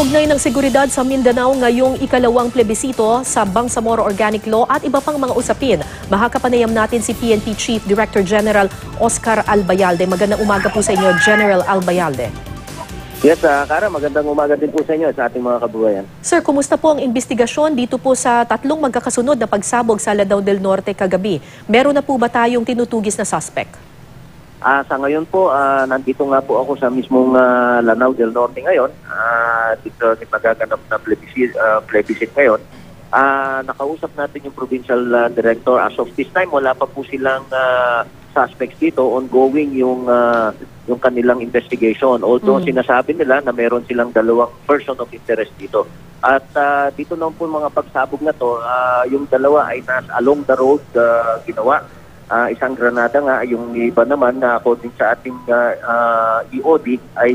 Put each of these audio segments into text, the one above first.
Kaugnay ng seguridad sa Mindanao ngayong ikalawang plebisito sa Bangsamoro Organic Law at iba pang mga usapin. Makakapanayam natin si PNP Chief Director General Oscar Albayalde. Magandang umaga po sa inyo, General Albayalde. Yes, Kara, magandang umaga din po sa inyo sa ating mga kababayan. Sir, kumusta po ang investigasyon dito po sa tatlong magkakasunod na pagsabog sa Lanao del Norte kagabi? Meron na po ba tayong tinutugis na suspect? Sa ngayon po, nandito nga po ako sa mismong Lanao del Norte ngayon. Dito magaganap na plebiscite ngayon. Nakausap natin yung provincial director. As of this time, wala pa po silang suspects dito. Ongoing yung kanilang investigation. Although sinasabi nila na meron silang dalawang person of interest dito. At dito naman po mga pagsabog na to, yung dalawa ay along the road ginawa. Isang granada nga, yung iba naman na according sa ating EOD ay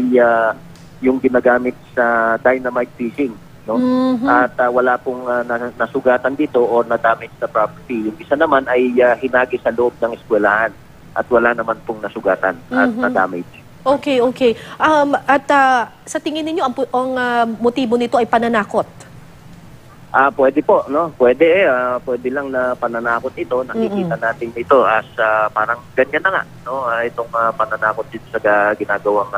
yung ginagamit sa dynamite fishing. No? At wala pong nasugatan dito o na-damage na property. Yung isa naman ay hinagi sa loob ng eskwelahan at wala naman pong nasugatan at na-damage. Okay. Sa tingin ninyo, ang motibo nito ay pananakot? Pwede po, no? Pwede lang na pananakot ito. Nakikita natin ito as parang ganyan na nga, no? Itong pananakot dito sa ginagawang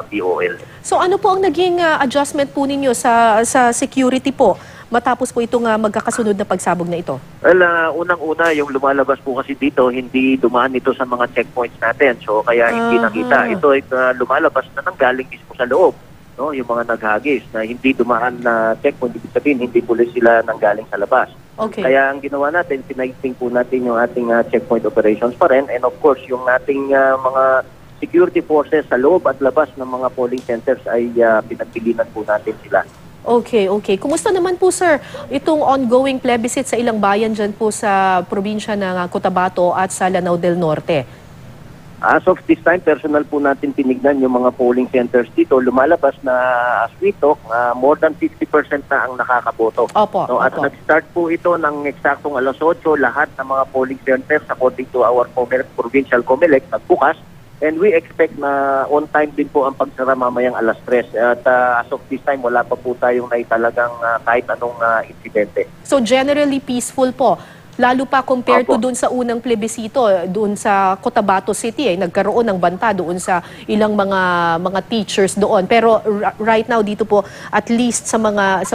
BOL. So ano po ang naging adjustment po ninyo sa security po matapos po itong magkakasunod na pagsabog na ito? Well, unang-una, yung lumalabas po kasi dito, hindi dumaan ito sa mga checkpoints natin. So kaya hindi nakita. Ito ay lumalabas na nanggaling mismo sa loob. No, yung mga naghagis na hindi dumaan na checkpoint, ibig sabihin hindi pulis sila nanggaling sa labas. Okay. Kaya ang ginawa natin, pinaiting po natin yung ating checkpoint operations pa rin, and of course yung ating mga security forces sa loob at labas ng mga polling centers ay pinagpilinan po natin sila. Okay. Kumusta naman po, sir, itong ongoing plebiscite sa ilang bayan dyan po sa probinsya ng Cotabato at sa Lanao del Norte? As of this time, personal po natin tinignan yung mga polling centers dito. Lumalabas na as we talk, more than 50% na ang nakakaboto. Opo. At nag-start po ito ng eksaktong alas 8, lahat ng mga polling centers according to our provincial COMELEC nagbukas. And we expect na on time din po ang pagsara mamayang alas 3. At as of this time, wala pa po tayong naitalagang kahit anong insidente. So generally peaceful po? Lalo pa compared to doon sa unang plebisito, doon sa Cotabato City, nagkaroon ng banta doon sa ilang mga teachers doon. Pero right now dito po, at least sa mga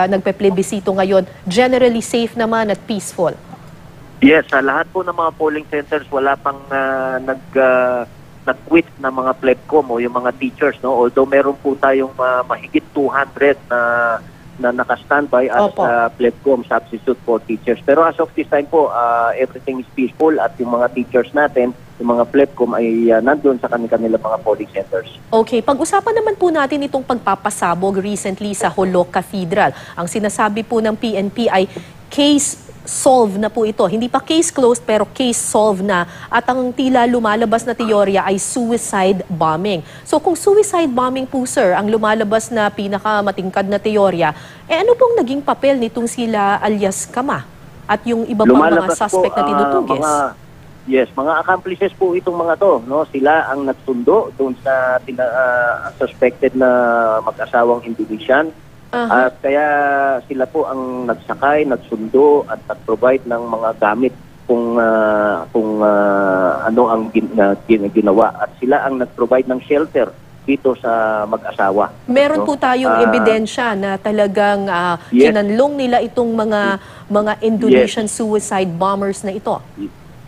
nagpe-plebisito ngayon, generally safe naman at peaceful. Yes, sa lahat po ng mga polling centers, wala pang nag-quit na mga plebcom o yung mga teachers. No? Although meron po tayong mahigit 200 na naka-standby as plebcom substitute for teachers. Pero as of this time po, everything is peaceful at yung mga teachers natin, yung mga plebcom ay nandun sa kanilang mga polling centers. Okay, pag-usapan naman po natin itong pagpapasabog recently sa Holok Cathedral. Ang sinasabi po ng PNP ay case solve na po ito. Hindi pa case closed pero case solve na. At ang tila lumalabas na teorya ay suicide bombing. So kung suicide bombing po, sir, ang lumalabas na pinakamatingkad na teorya, ano pong naging papel nitong sila alias Kama at yung iba pang mga suspect na tinutugis? Mga accomplices po itong mga to. No? Sila ang nagsundo doon sa suspected na mag-asawang Indonesian. At kaya sila po ang nagsakay, nagsundo at nag-provide ng mga gamit kung ano ang ginawa. At sila ang nag-provide ng shelter dito sa mag-asawa. Meron po tayong ebidensya na talagang kinanlong nila itong mga Indonesian suicide bombers na ito.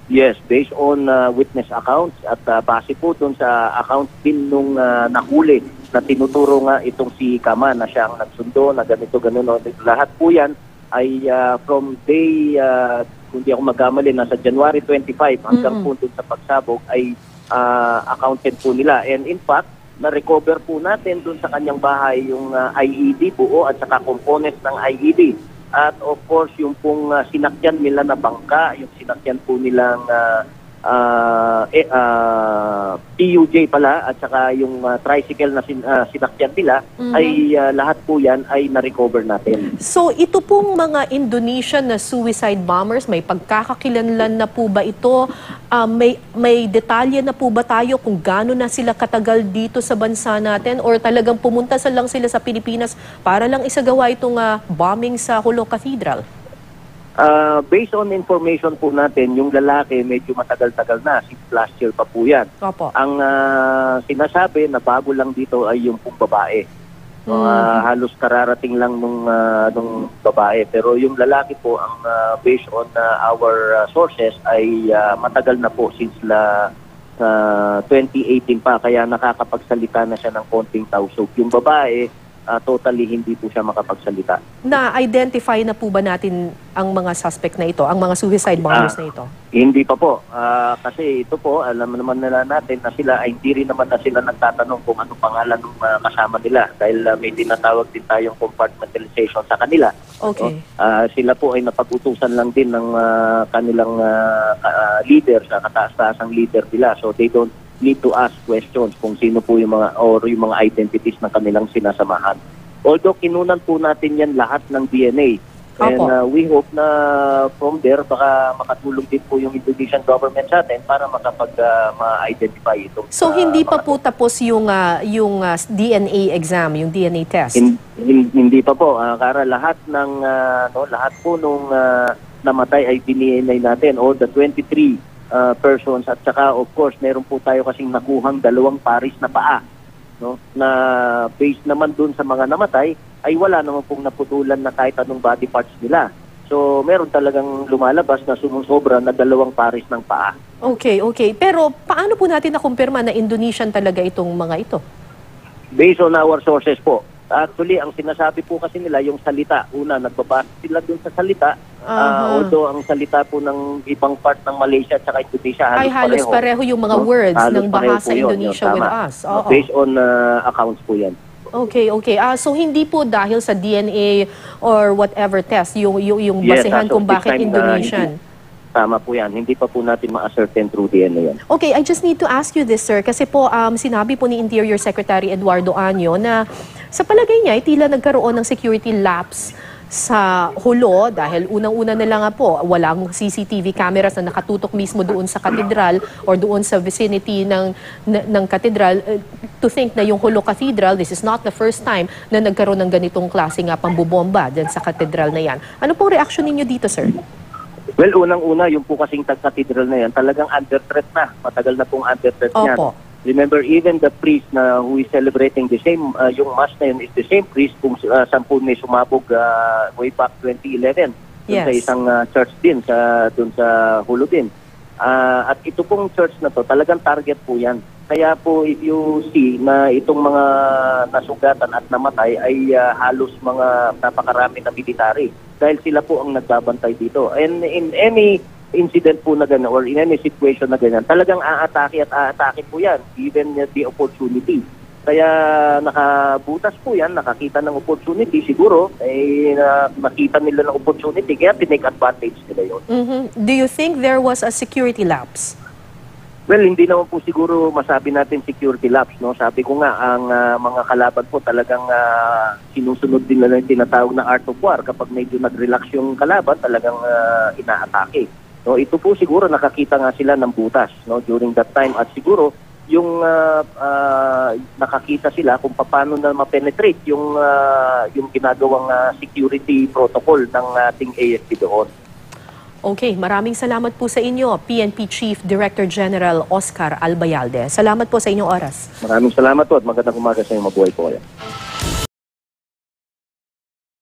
Yes, based on witness accounts at base po doon sa account din nung nahuli na tinuturo nga itong si Kama na siya ang nagsundo na ganito-gano'n. Lahat po yan ay from day, kung di ako magkamali, nasa January 25 hanggang po doon sa pagsabog ay accounted po nila. And in fact, na-recover po natin doon sa kanyang bahay yung IED buo at saka components ng IED. At of course, yung pong sinakyan nila na bangka, yung sinakyan po nilang PUJ pala at saka yung tricycle na sinakyan nila ay lahat po yan ay na-recover natin. So ito pong mga Indonesian na suicide bombers, may pagkakakilanlan na po ba ito? May detalye na po ba tayo kung gaano na sila katagal dito sa bansa natin or talagang pumunta lang sila sa Pilipinas para lang isagawa itong bombing sa Jolo Cathedral? Based on information po natin, yung lalaki medyo matagal-tagal na, since last year pa po yan. Opo. Ang sinasabi na bago lang dito ay yung pong babae. Halos kararating lang nung babae. Pero yung lalaki po, ang based on our sources ay matagal na po since 2018 pa. Kaya nakakapagsalita na siya ng konting tausog. Yung babae, totally hindi po siya makapagsalita. Na-identify na po ba natin ang mga suspect na ito, ang mga suicide bombers na ito? Hindi pa po. Kasi ito po, alam naman nila natin na sila ay hindi rin naman na sila nagtatanong kung anong pangalan ng kasama nila dahil may tinatawag din tayong compartmentalization sa kanila. Okay. Sila po ay napag-utusan lang din ng kanilang leader, sa kataas-taasang leader nila. So they don't need to ask questions kung sino po yung mga identities na kanilang sinasamahan. Although kinunan po natin yan lahat ng DNA. And we hope na from there baka makatulong din po yung Indonesian government sa atin para ma-identify ito. So hindi pa po tapos yung DNA exam, yung DNA test? Hindi pa po. Kara lahat po nung namatay ay DNA natin, all the 23 persons at saka of course meron po tayo kasing nakuhang 2 paris na paa, no, na based naman dun sa mga namatay ay wala naman pong naputulan na kahit anong body parts nila. So meron talagang lumalabas na sumusobra na 2 paris ng paa. Okay. Pero paano po natin nakumpirma na Indonesian talaga itong mga ito? Based on our sources po. Actually, ang sinasabi po kasi nila yung salita. Una, nagbabasa sila dun sa salita. Although ang salita po ng ibang part ng Malaysia at saka Indonesia halos pareho yung mga words ng bahasa Indonesia with us. Based on accounts po yan. Okay. So hindi po dahil sa DNA or whatever test yung basehan kung bakit Indonesian? Tama po yan. Hindi pa po natin ma-ascertain through DNA yan. Okay, I just need to ask you this, sir. Kasi po, sinabi po ni Interior Secretary Eduardo Año na sa palagay niya, tila nagkaroon ng security lapse sa Jolo dahil unang-una na lang po, walang CCTV cameras na nakatutok mismo doon sa katedral or doon sa vicinity ng katedral. To think na yung Jolo Cathedral, this is not the first time na nagkaroon ng ganitong klaseng pambubomba dyan sa katedral na yan. Ano pong reaction ninyo dito, sir? Well, unang-una, yung po kasing cathedral na yan, talagang under threat na. Matagal na pong under threat yan. Remember, even the priest na who is celebrating the same, yung mass na yun is the same priest kung saan po may sumabog way back 2011. Yes. Sa isang church din, dun sa Jolo din. At ito pong church na to, talagang target po yan. Kaya po, if you see na itong mga nasugatan at namatay ay halos mga napakarami na military. Dahil sila po ang nagbabantay dito. And in any incident po na gano'n or in any situation na ganyan, talagang aatake po yan, given the opportunity. Kaya nakabutas po yan, nakakita ng opportunity, siguro, nakita nila ng opportunity, kaya tinake advantage nila yun. Do you think there was a security lapse? Well, hindi naman po siguro masabi natin security lapse, no? Sabi ko nga, ang mga kalaban po talagang sinusunod din nila yung tinatawag na art of war. Kapag medyo nag-relax yung kalaban, talagang inaatake. No, ito po siguro nakakita nga sila ng butas, no, during that time. At siguro, yung nakakita sila kung paano na ma-penetrate yung ginagawang security protocol ng ating AFP doon. Okay, maraming salamat po sa inyo, PNP Chief Director General Oscar Albayalde. Salamat po sa inyong oras. Maraming salamat po at magandang umaga sa inyo, mabuhay po kayo.